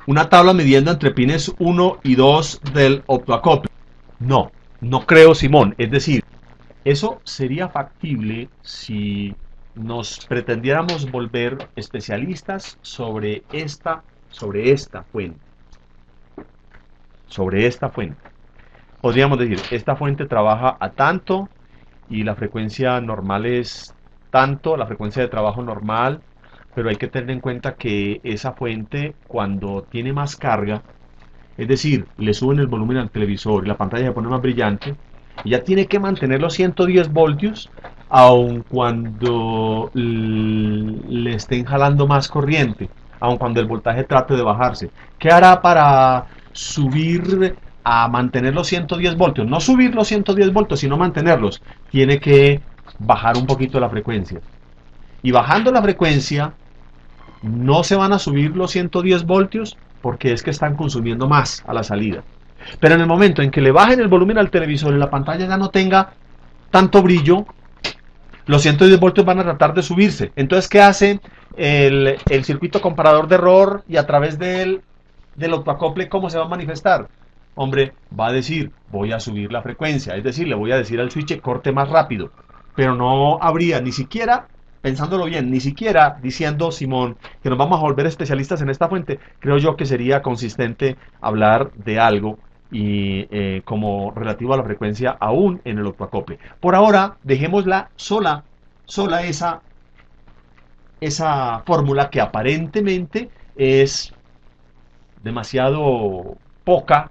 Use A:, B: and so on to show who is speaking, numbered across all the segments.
A: una tabla midiendo entre pines 1 y 2 del optoacople. No, no creo, Simón. Es decir, eso sería factible si nos pretendiéramos volver especialistas sobre esta fuente. Sobre esta fuente. Podríamos decir, esta fuente trabaja a tanto y la frecuencia normal es tanto, la frecuencia de trabajo normal, pero hay que tener en cuenta que esa fuente cuando tiene más carga, es decir, le suben el volumen al televisor y la pantalla se pone más brillante, y ya tiene que mantener los 110 voltios aun cuando le estén jalando más corriente, aun cuando el voltaje trate de bajarse. ¿Qué hará para subir a mantener los 110 voltios? No subir los 110 voltios, sino mantenerlos. Tiene que bajar un poquito la frecuencia. Y bajando la frecuencia, no se van a subir los 110 voltios porque es que están consumiendo más a la salida. Pero en el momento en que le bajen el volumen al televisor y la pantalla ya no tenga tanto brillo, los 110 voltios van a tratar de subirse. Entonces, ¿qué hace el circuito comparador de error y a través del autoacople cómo se va a manifestar? Hombre, va a decir, voy a subir la frecuencia, es decir, le voy a decir al switch corte más rápido, pero no habría ni siquiera, pensándolo bien, ni siquiera diciendo, Simón, que nos vamos a volver especialistas en esta fuente. Creo yo que sería consistente hablar de algo y como relativo a la frecuencia aún en el autoacople. Por ahora, dejémosla sola esa fórmula que aparentemente es demasiado poca,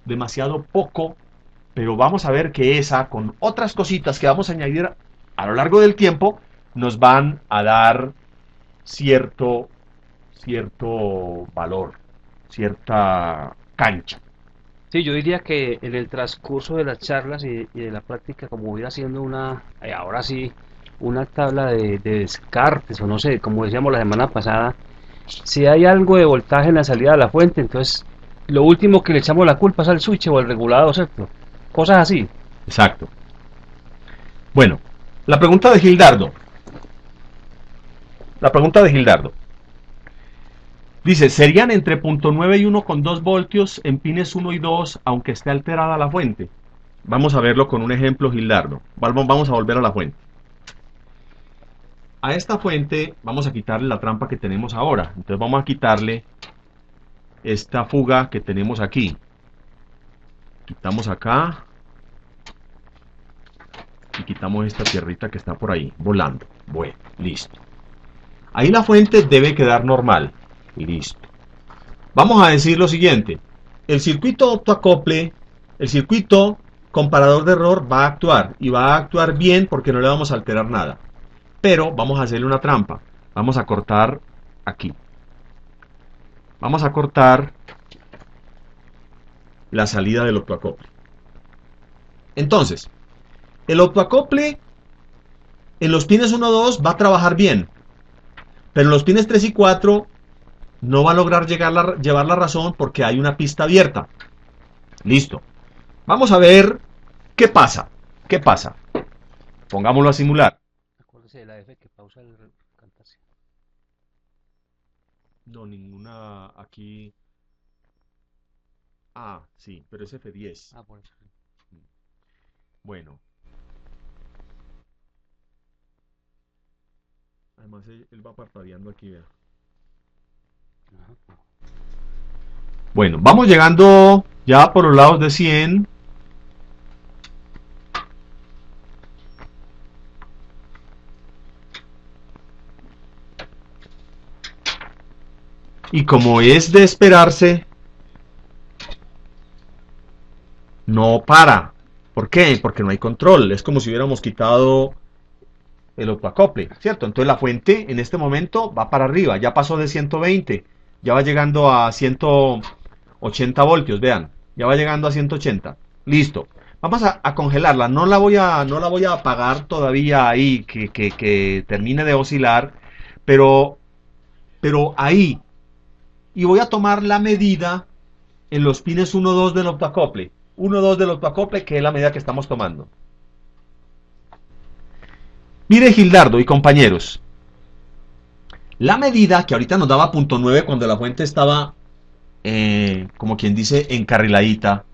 A: demasiado poco, pero vamos a ver que esa, con otras cositas que vamos a añadir a lo largo del tiempo, nos van a dar cierto valor, cierta cancha.
B: Sí, yo diría que en el transcurso de las charlas y de la práctica, como ir haciendo ahora sí, una tabla de descartes, o no sé, como decíamos la semana pasada, si hay algo de voltaje en la salida de la fuente, entonces lo último que le echamos la culpa es al switch o al regulador, ¿cierto? Cosas así.
A: Exacto. Bueno, la pregunta de Gildardo. La pregunta de Gildardo. Dice, serían entre 0.9 y 1,2 voltios en pines 1 y 2, aunque esté alterada la fuente. Vamos a verlo con un ejemplo, Gildardo. Vamos a volver a la fuente. A esta fuente vamos a quitarle la trampa que tenemos ahora. Entonces vamos a quitarle esta fuga que tenemos aquí. Quitamos acá. Y quitamos esta tierrita que está por ahí, volando. Bueno, listo. Ahí la fuente debe quedar normal. Listo. Vamos a decir lo siguiente. El circuito autoacople, el circuito comparador de error va a actuar. Y va a actuar bien porque no le vamos a alterar nada. Pero vamos a hacerle una trampa. Vamos a cortar aquí. Vamos a cortar la salida del autoacople. Entonces, el autoacople en los pines 1 y 2 va a trabajar bien. Pero en los pines 3 y 4 no va a lograr llevar la razón porque hay una pista abierta. Listo. Vamos a ver qué pasa. ¿Qué pasa? Pongámoslo a simular.
B: Acuérdese de la F que pausa el cantarse.
A: No, ninguna aquí. Ah, sí, pero es F10.
B: Ah, por eso.
A: Bueno. Además, él va parpadeando aquí, vea.
B: Ajá.
A: Bueno, vamos llegando ya por los lados de 100. Y como es de esperarse, no para. ¿Por qué? Porque no hay control. Es como si hubiéramos quitado el autoacople, ¿cierto? Entonces la fuente en este momento va para arriba. Ya pasó de 120. Ya va llegando a 180 voltios, vean. Ya va llegando a 180. Listo. Vamos a congelarla. No la voy a apagar todavía ahí, que termine de oscilar. Pero ahí. Y voy a tomar la medida en los pines 1-2 del autoacople. 1-2 del autoacople, que es la medida que estamos tomando. Mire, Gildardo y compañeros. La medida que ahorita nos daba punto 9 cuando la fuente estaba, como quien dice, encarriladita,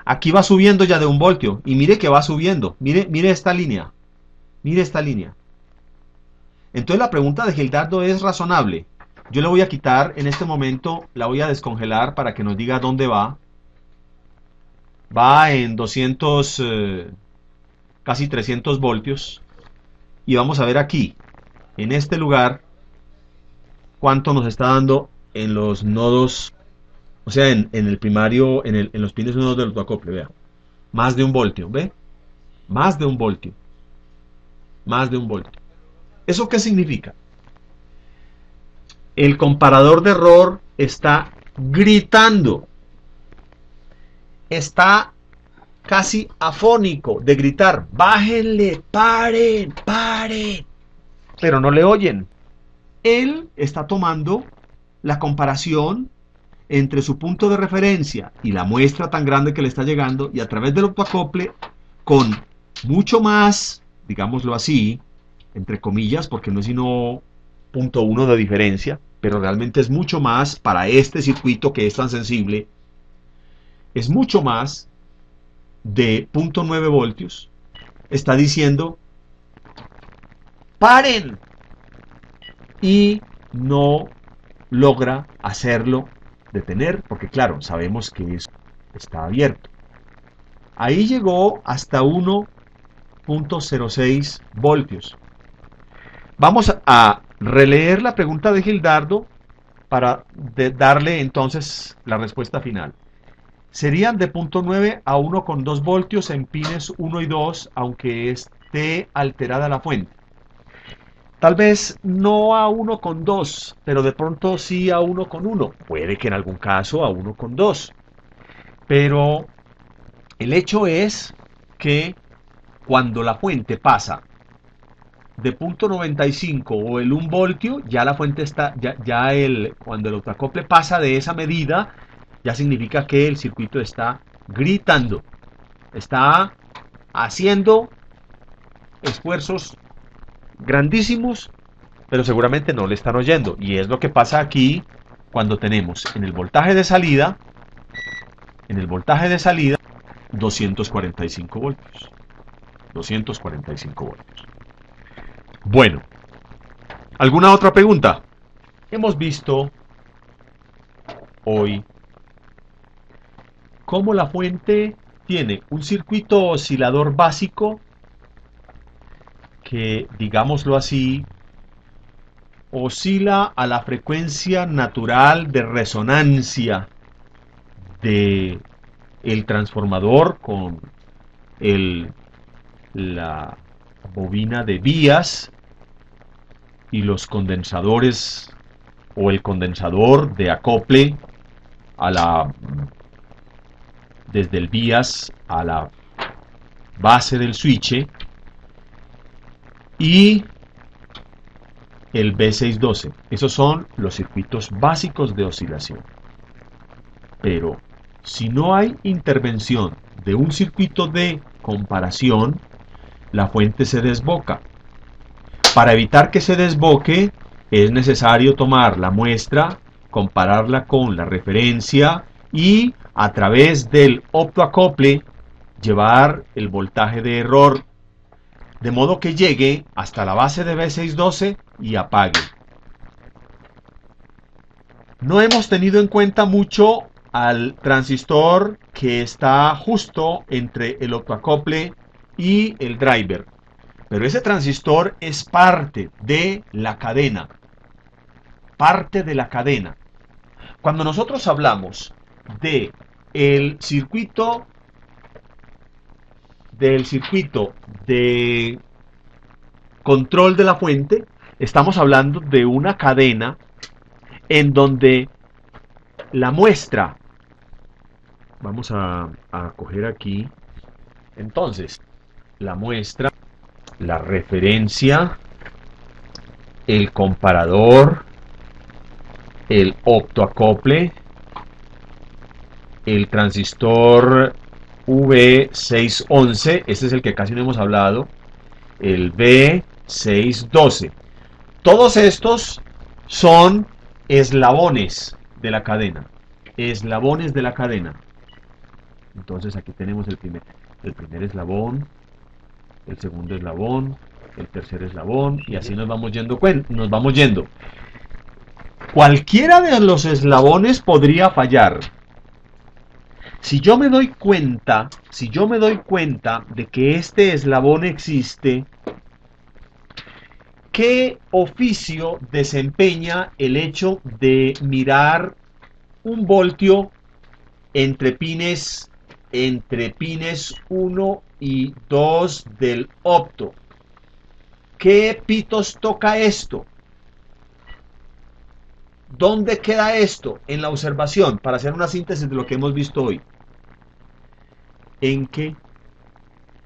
A: aquí va subiendo ya de 1 voltio. Y mire que va subiendo. Mire esta línea. Mire esta línea. Entonces la pregunta de Gildardo es razonable. Yo le voy a quitar en este momento, la voy a descongelar para que nos diga dónde va. Va en 200, casi 300 voltios. Y vamos a ver aquí, en este lugar, cuánto nos está dando en los nodos, o sea, en el primario, en los pines nodos del autoacople, vea. Más de 1 voltio, ¿ve? Más de 1 voltio. Más de 1 voltio. ¿Eso qué significa? El comparador de error está gritando. Está casi afónico de gritar, bájenle, paren, paren. Pero no le oyen. Él está tomando la comparación entre su punto de referencia y la muestra tan grande que le está llegando, y a través del autoacople con mucho más, digámoslo así, entre comillas, porque no es sino 0.1 de diferencia, pero realmente es mucho más para este circuito que es tan sensible, es mucho más de 0.9 voltios, está diciendo paren, y no logra hacerlo detener, porque claro, sabemos que eso está abierto. Ahí llegó hasta 1.06 voltios. Vamos a releer la pregunta de Gildardo para darle entonces la respuesta final. Serían de 0.9 a 1.2 voltios en pines 1 y 2, aunque esté alterada la fuente. Tal vez no a 1.2, pero de pronto sí a 1.1. Puede que en algún caso a 1.2. Pero el hecho es que cuando la fuente pasa de 0.95 o el 1 voltio, ya la fuente está, cuando el autoacople pasa de esa medida, ya significa que el circuito está gritando, está haciendo esfuerzos grandísimos, pero seguramente no le están oyendo. Y es lo que pasa aquí cuando tenemos en el voltaje de salida, 245 voltios. 245 voltios. Bueno, ¿alguna otra pregunta? Hemos visto hoy cómo la fuente tiene un circuito oscilador básico que, digámoslo así, oscila a la frecuencia natural de resonancia de el transformador con la bobina de vías y los condensadores o el condensador de acople desde el vías a la base del switch, y el B612. Esos son los circuitos básicos de oscilación. Pero si no hay intervención de un circuito de comparación, la fuente se desboca. Para evitar que se desboque, es necesario tomar la muestra, compararla con la referencia y a través del optoacople llevar el voltaje de error de modo que llegue hasta la base de B612 y apague. No hemos tenido en cuenta mucho al transistor que está justo entre el optoacople y el driver, pero ese transistor es parte de la cadena. Parte de la cadena. Cuando nosotros hablamos de el circuito de control de la fuente, estamos hablando de una cadena en donde la muestra, vamos a coger aquí, entonces, la muestra, la referencia, el comparador, el optoacople, el transistor V611, este es el que casi no hemos hablado, el B612. Todos estos son eslabones de la cadena. Eslabones de la cadena. Entonces aquí tenemos el primer eslabón, el segundo eslabón, el tercer eslabón, y así nos vamos yendo. Cualquiera de los eslabones podría fallar. Si yo me doy cuenta de que este eslabón existe, ¿qué oficio desempeña el hecho de mirar un voltio entre pines 1 y 2 del opto? ¿Qué pitos toca esto? ¿Dónde queda esto en la observación? Para hacer una síntesis de lo que hemos visto hoy. En que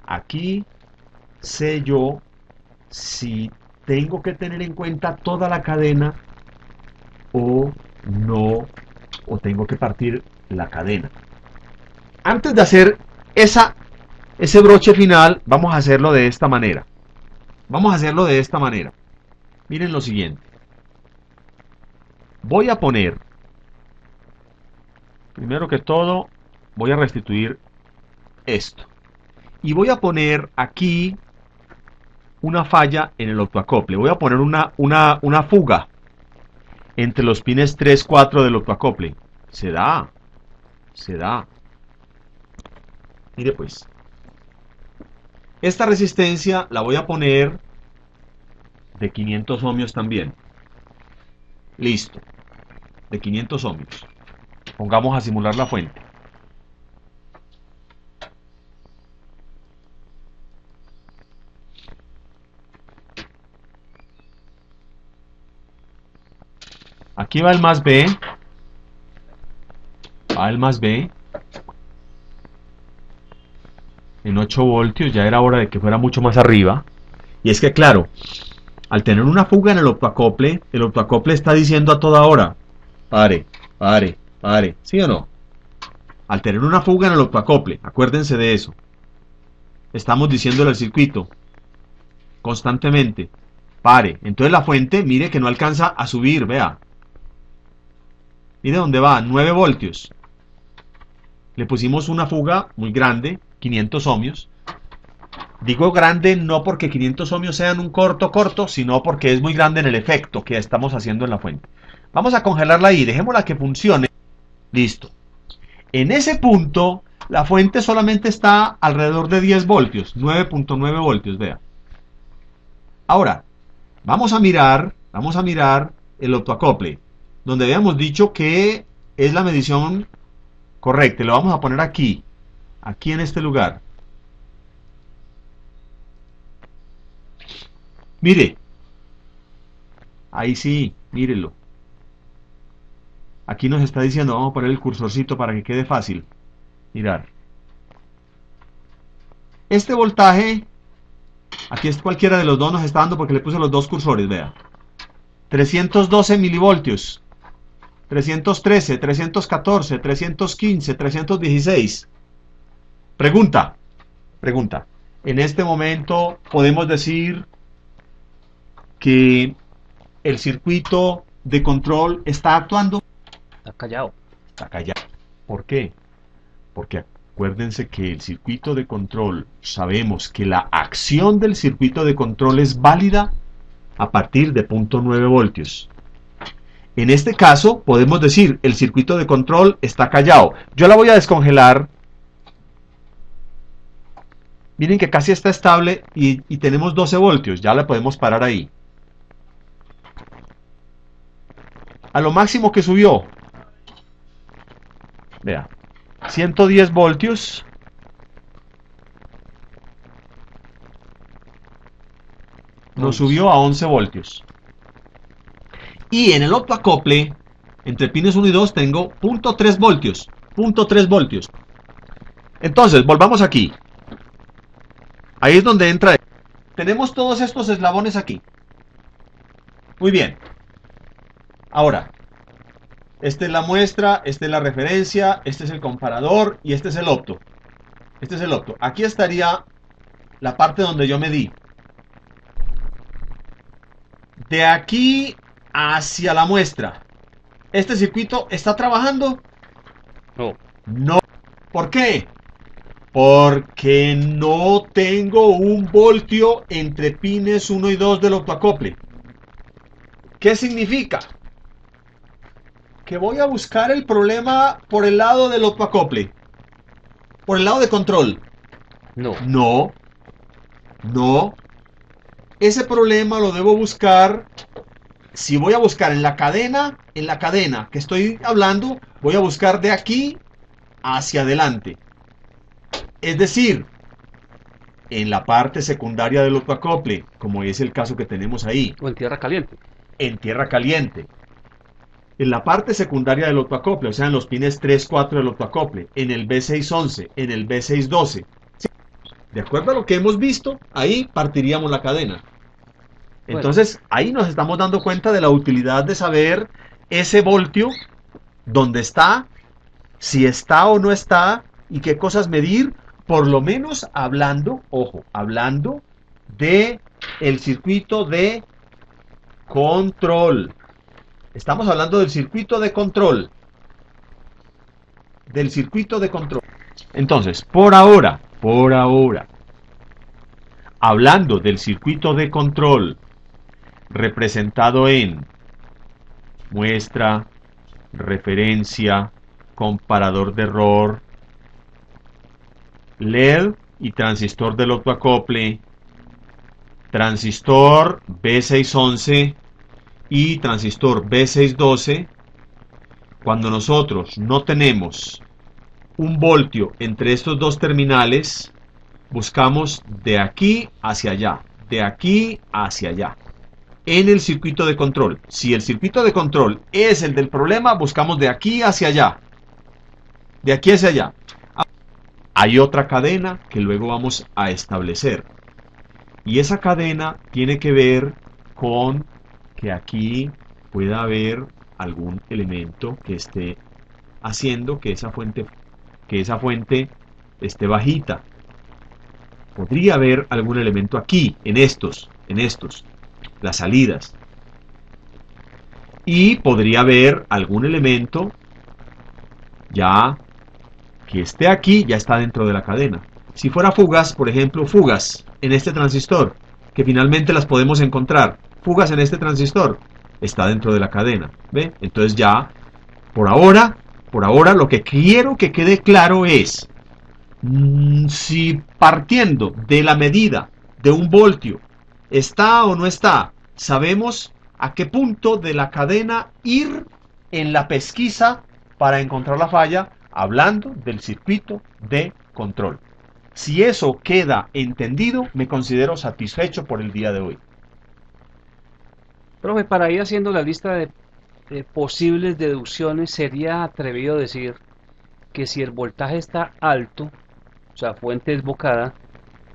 A: aquí sé yo si tengo que tener en cuenta toda la cadena o no, o tengo que partir la cadena. Antes de hacer ese broche final, vamos a hacerlo de esta manera. Miren lo siguiente. Voy a poner, primero que todo, voy a restituir esto. Y voy a poner aquí una falla en el optoacople. Voy a poner una fuga entre los pines 3, 4 del optoacople. Se da. Mire pues. Esta resistencia la voy a poner de 500 ohmios también. Listo. De 500 ohmios. Pongamos a simular la fuente. Aquí va el más B. En 8 voltios. Ya era hora de que fuera mucho más arriba. Y es que claro, al tener una fuga en el optoacople está diciendo a toda hora, pare, ¿sí o no? Al tener una fuga en el optoacople, acuérdense de eso. Estamos diciéndole al circuito constantemente, pare. Entonces la fuente, mire que no alcanza a subir, vea. Mire dónde va, 9 voltios. Le pusimos una fuga muy grande, 500 ohmios. Digo grande no porque 500 ohmios sean un corto, sino porque es muy grande en el efecto que estamos haciendo en la fuente. Vamos a congelarla ahí, dejémosla que funcione. Listo. En ese punto, la fuente solamente está alrededor de 10 voltios, 9.9 voltios, vea. Ahora, vamos a mirar el optoacople, donde habíamos dicho que es la medición correcta. Lo vamos a poner aquí en este lugar. Mire, ahí sí, mírelo. Aquí nos está diciendo, vamos a poner el cursorcito para que quede fácil mirar. Este voltaje, aquí es cualquiera de los dos, nos está dando porque le puse los dos cursores, vea. 312 milivoltios, 313, 314, 315, 316. Pregunta. En este momento podemos decir que el circuito de control está actuando.
B: Está callado.
A: ¿Por qué? Porque acuérdense que el circuito de control, sabemos que la acción del circuito de control es válida a partir de 0.9 voltios. En este caso podemos decir el circuito de control está callado. Yo la voy a descongelar. Miren que casi está estable y tenemos 12 voltios. Ya la podemos parar ahí. A lo máximo que subió, vea, 110 voltios. Nos subió a 11 voltios. Y en el optoacople, entre pines 1 y 2, tengo 0.3 voltios. 0.3 voltios. Entonces, volvamos aquí. Ahí es donde entra. Tenemos todos estos eslabones aquí. Muy bien. Ahora, esta es la muestra, esta es la referencia, este es el comparador y este es el opto. Aquí estaría la parte donde yo medí. De aquí hacia la muestra. ¿Este circuito está trabajando?
B: No.
A: No. ¿Por qué? Porque no tengo un voltio entre pines 1 y 2 del octoacople. ¿Qué significa? Que voy a buscar el problema por el lado del octoacople, por el lado de control.
B: No.
A: No, no. Ese problema lo debo buscar. Si voy a buscar en la cadena que estoy hablando, voy a buscar de aquí hacia adelante. Es decir, en la parte secundaria del octoacople, como es el caso que tenemos ahí,
B: O en tierra caliente.
A: en tierra caliente. En la parte secundaria del octoacople, o sea, en los pines 3, 4 del octoacople, en el B611, en el B612. De acuerdo a lo que hemos visto, ahí partiríamos la cadena.
B: Bueno,
A: Entonces, ahí nos estamos dando cuenta de la utilidad de saber ese voltio, dónde está, si está o no está, y qué cosas medir, por lo menos hablando, ojo, hablando de el circuito de control. Estamos hablando del circuito de control. Del circuito de control. Entonces, por ahora, hablando del circuito de control representado en muestra, referencia, comparador de error, LED y transistor del octoacople, transistor B611 y transistor B612, cuando nosotros no tenemos un voltio entre estos dos terminales, buscamos de aquí hacia allá, de aquí hacia allá, en el circuito de control. Si el circuito de control es el del problema, buscamos de aquí hacia allá, de aquí hacia allá. Hay otra cadena que luego vamos a establecer, y esa cadena tiene que ver con que aquí pueda haber algún elemento que esté haciendo que esa fuente esté bajita. Podría haber algún elemento aquí, en estos, las salidas. Y podría haber algún elemento ya que esté aquí, ya está dentro de la cadena. Si fuera fugas, por ejemplo, fugas en este transistor, que finalmente las podemos encontrar, fugas en este transistor, está dentro de la cadena. ¿Ve? Entonces ya, por ahora, lo que quiero que quede claro es, si partiendo de la medida de un voltio está o no está, sabemos a qué punto de la cadena ir en la pesquisa para encontrar la falla, hablando del circuito de control. Si eso queda entendido, me considero satisfecho por el día de hoy.
B: profe, para ir haciendo la lista de posibles deducciones, sería atrevido decir que si el voltaje está alto, o sea, fuente desbocada,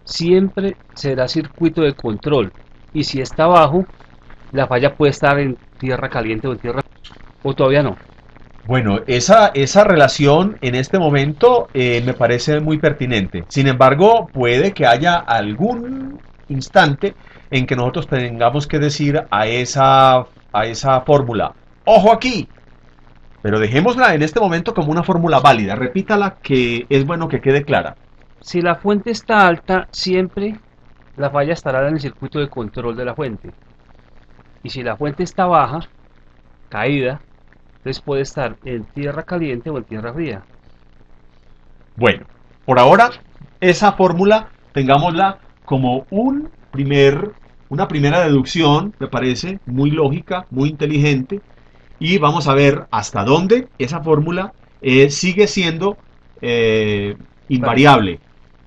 B: siempre será circuito de control. Y si está bajo, la falla puede estar en tierra caliente o en tierra... o todavía no.
A: Bueno, esa relación en este momento me parece muy pertinente. Sin embargo, puede que haya algún instante en que nosotros tengamos que decir a esa fórmula, ojo aquí, pero dejémosla en este momento como una fórmula válida. Repítala, que es bueno que quede clara.
B: Si la fuente está alta, siempre la falla estará en el circuito de control de la fuente. Y si la fuente está baja, caída, entonces puede estar en tierra caliente o en tierra fría.
A: Bueno, por ahora esa fórmula tengámosla como una primera deducción, me parece muy lógica, muy inteligente, y vamos a ver hasta dónde esa fórmula sigue siendo invariable.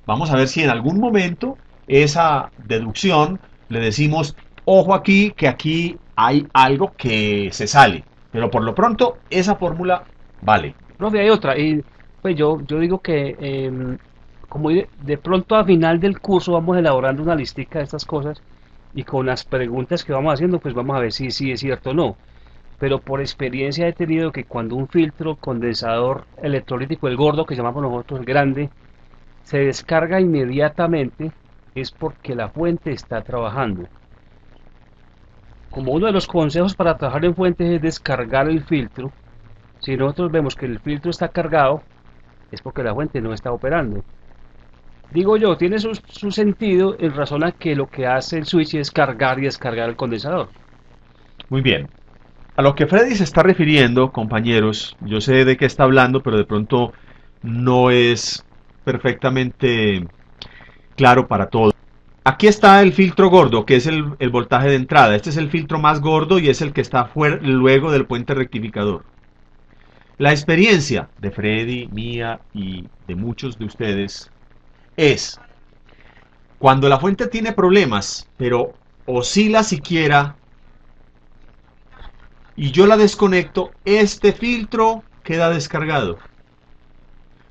A: Vamos a ver si en algún momento esa deducción le decimos, ojo aquí, que aquí hay algo que se sale, pero por lo pronto esa fórmula vale.
B: Profe, hay otra, y pues yo digo que como de pronto al final del curso vamos elaborando una listica de estas cosas y con las preguntas que vamos haciendo, pues vamos a ver si es cierto o no. Pero por experiencia he tenido que cuando un filtro condensador electrolítico, el gordo que llamamos nosotros, el grande, se descarga inmediatamente, es porque la fuente está trabajando. como uno de los consejos para trabajar en fuentes es descargar el filtro. Si nosotros vemos que el filtro está cargado, es porque la fuente no está operando. Digo yo, tiene su sentido en razón a que lo que hace el switch es cargar y descargar el condensador.
A: Muy bien. A lo que Freddy se está refiriendo, compañeros, yo sé de qué está hablando, pero de pronto no es perfectamente claro para todos. Aquí está el filtro gordo, que es el voltaje de entrada. Este es el filtro más gordo y es el que está luego del puente rectificador. La experiencia de Freddy, mía y de muchos de ustedes es cuando la fuente tiene problemas, pero oscila siquiera y yo la desconecto, este filtro queda descargado.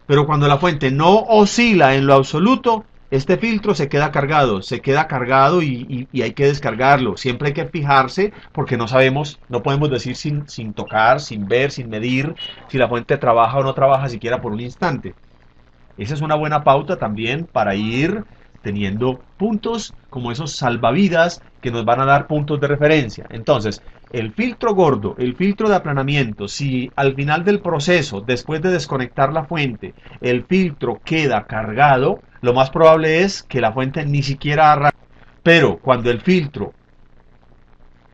A: Pero cuando la fuente no oscila en lo absoluto, este filtro se queda cargado y hay que descargarlo. Siempre hay que fijarse porque no sabemos, no podemos decir sin tocar, sin ver, sin medir si la fuente trabaja o no trabaja siquiera por un instante. Esa es una buena pauta también para ir teniendo puntos como esos salvavidas que nos van a dar puntos de referencia. Entonces, el filtro gordo, el filtro de aplanamiento, si al final del proceso, después de desconectar la fuente, el filtro queda cargado, lo más probable es que la fuente ni siquiera arranque. Pero cuando el filtro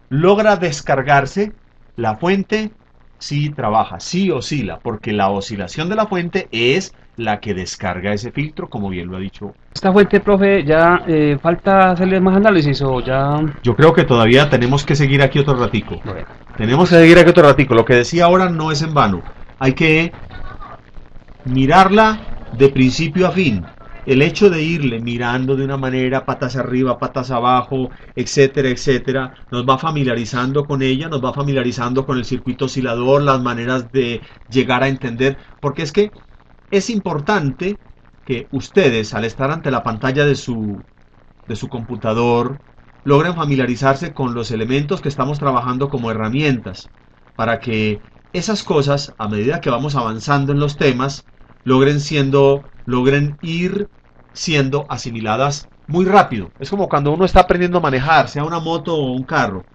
A: logra descargarse, la fuente sí trabaja, sí oscila, porque la oscilación de la fuente es la que descarga ese filtro, como bien lo ha dicho.
B: Esta fuente, profe, ya falta hacerle más análisis o ya...
A: Yo creo que todavía tenemos que seguir aquí otro ratico.
B: Bueno,
A: Tenemos que seguir aquí otro ratico. Lo que decía ahora no es en vano. Hay que mirarla de principio a fin. El hecho de irle mirando de una manera, patas arriba, patas abajo, etcétera, etcétera, nos va familiarizando con ella, nos va familiarizando con el circuito oscilador, las maneras de llegar a entender, porque es que es importante que ustedes, al estar ante la pantalla de su computador, logren familiarizarse con los elementos que estamos trabajando como herramientas, para que esas cosas, a medida que vamos avanzando en los temas, logren ir siendo asimiladas muy rápido. Es como cuando uno está aprendiendo a manejar, sea una moto o un carro.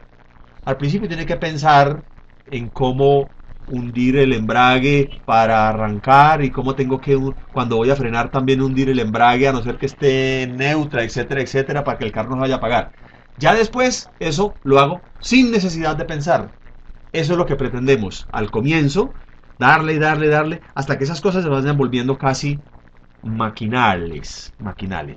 A: Al principio tiene que pensar en cómo hundir el embrague para arrancar y cómo tengo que, cuando voy a frenar, también hundir el embrague a no ser que esté neutra, etcétera, etcétera, para que el carro no vaya a apagar. Ya después eso lo hago sin necesidad de pensar. Eso es lo que pretendemos al comienzo, darle y darle, darle, hasta que esas cosas se vayan volviendo casi maquinales.